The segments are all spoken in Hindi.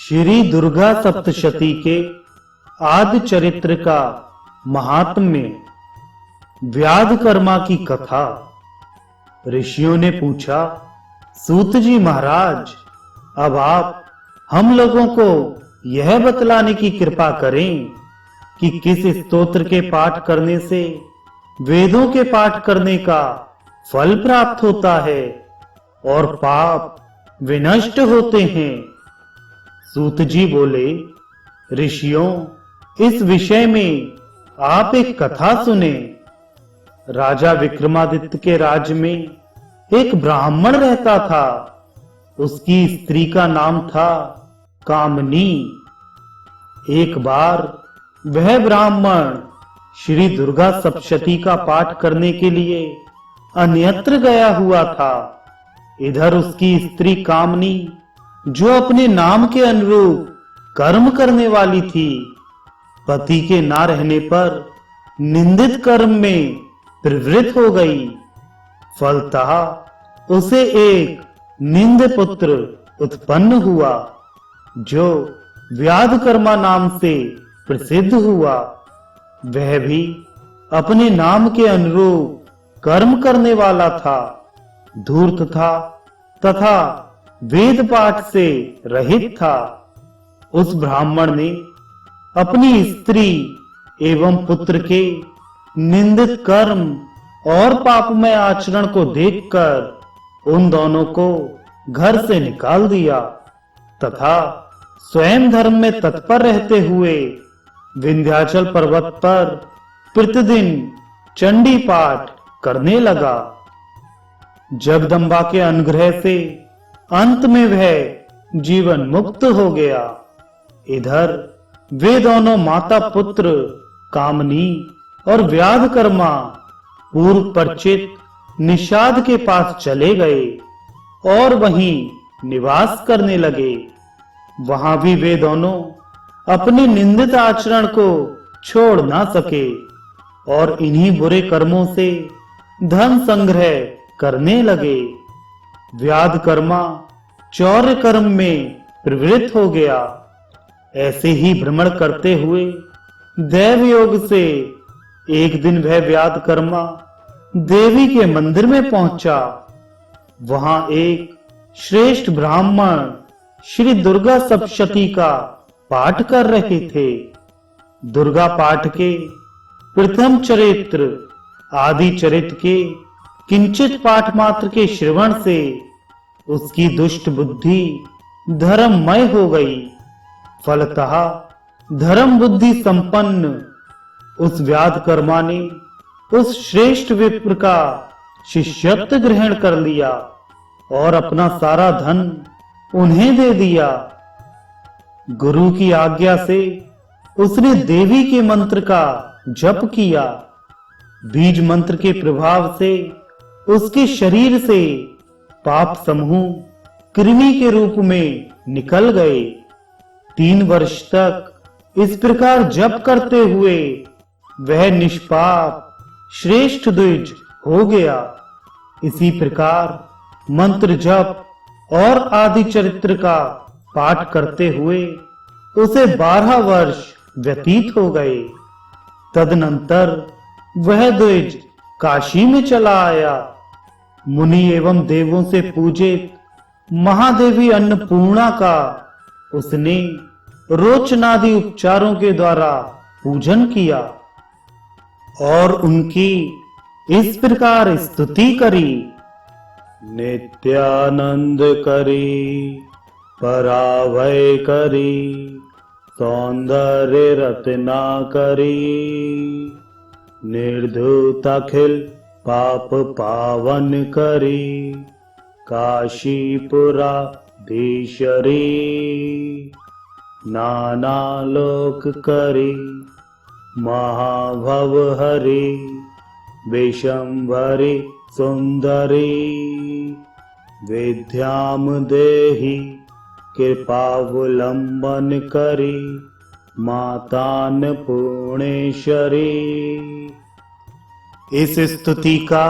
श्री दुर्गा सप्तशती के आदि चरित्र का महात्म्य। व्याधकर्मा की कथा। ऋषियों ने पूछा, सूत जी महाराज, अब आप हम लोगों को यह बतलाने की कृपा करें कि किस स्तोत्र के पाठ करने से वेदों के पाठ करने का फल प्राप्त होता है और पाप विनष्ट होते हैं। सूत जी बोले, ऋषियों, इस विषय में आप एक कथा सुने। राजा विक्रमादित्य के राज्य में एक ब्राह्मण रहता था। उसकी स्त्री का नाम था कामनी। एक बार वह ब्राह्मण श्री दुर्गा सप्तशती का पाठ करने के लिए अन्यत्र गया हुआ था। इधर उसकी स्त्री कामनी, जो अपने नाम के अनुरूप कर्म करने वाली थी, पति के ना रहने पर निंदित कर्म में प्रवृत्त हो गई। फलतः उसे एक निंद पुत्र उत्पन्न हुआ, जो व्याधकर्मा नाम से प्रसिद्ध हुआ। वह भी अपने नाम के अनुरूप कर्म करने वाला था, धूर्त था तथा वेद पाठ से रहित था। उस ब्राह्मण ने अपनी स्त्री एवं पुत्र के निंदित कर्म और पापमय आचरण को देखकर उन दोनों को घर से निकाल दिया तथा स्वयं धर्म में तत्पर रहते हुए विंध्याचल पर्वत पर प्रतिदिन चंडी पाठ करने लगा। जगदम्बा के अनुग्रह से अंत में वह जीवन मुक्त हो गया। इधर वे दोनों माता पुत्र कामनी और व्याधकर्मा पूर्व परिचित निषाद के पास चले गए और वहीं निवास करने लगे। वहां भी वे दोनों अपने निंदित आचरण को छोड़ ना सके और इन्हीं बुरे कर्मों से धन संग्रह करने लगे। व्याधकर्मा चौर्य कर्म में प्रवृत्त हो गया। ऐसे ही भ्रमण करते हुए दैव योग से एक दिन वह व्याधकर्मा देवी के मंदिर में पहुंचा। वहां एक श्रेष्ठ ब्राह्मण श्री दुर्गा सप्तशती का पाठ कर रहे थे। दुर्गा पाठ के प्रथम चरित्र आदि चरित्र के किंचित पाठ मात्र के श्रवण से उसकी दुष्ट बुद्धि धर्ममय हो गई। फलतः धर्म बुद्धि संपन्न उस व्याधकर्मा ने उस श्रेष्ठ विप्र का शिष्यत्व ग्रहण कर लिया और अपना सारा धन उन्हें दे दिया। गुरु की आज्ञा से उसने देवी के मंत्र का जप किया। बीज मंत्र के प्रभाव से उसके शरीर से पाप समूह कृमि के रूप में निकल गए। 3 वर्ष तक इस प्रकार जप करते हुए वह निष्पाप श्रेष्ठ द्विज हो गया। इसी प्रकार मंत्र जप और आदि चरित्र का पाठ करते हुए उसे 12 वर्ष व्यतीत हो गए। तदनंतर वह द्विज काशी में चला आया। मुनि एवं देवों से पूजित महादेवी अन्नपूर्णा का उसने रोचनादि उपचारों के द्वारा पूजन किया और उनकी इस प्रकार स्तुति करी। नित्यानंद करी, पराभय करी, सौंदर्य रत्ना करी, निर्धूत अखिल पाप पावन करी, काशीपुरा धीशरी, नाना लोक करी, महाभव हरि, विशंभरी सुंदरी, विद्याम देहि कृपावलंबन करी, मातान पूर्णेश्वरी। इस स्तुति का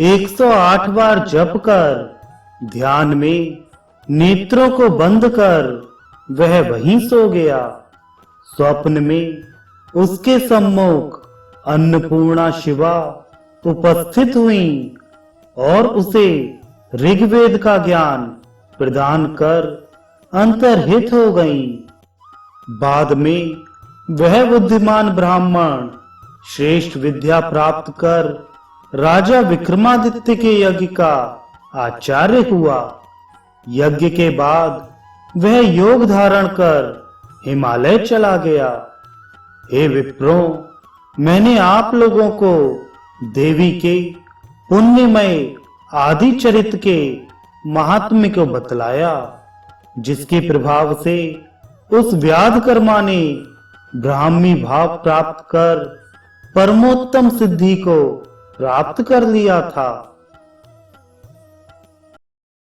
108 बार जप कर ध्यान में नेत्रों को बंद कर वह वहीं सो गया। स्वप्न में उसके सम्मुख अन्नपूर्णा शिवा उपस्थित हुई और उसे ऋग्वेद का ज्ञान प्रदान कर अंतर्हित हो गईं। बाद में वह बुद्धिमान ब्राह्मण श्रेष्ठ विद्या प्राप्त कर राजा विक्रमादित्य के यज्ञ का आचार्य हुआ। यज्ञ के बाद वह योग धारण कर हिमालय चला गया। हे विप्रों, मैंने आप लोगों को देवी के पुण्यमय आदि चरित्र के महात्म्य को बतलाया, जिसके प्रभाव से उस व्याधकर्मा ने ब्राह्मी भाव प्राप्त कर परमोत्तम सिद्धि को प्राप्त कर लिया था।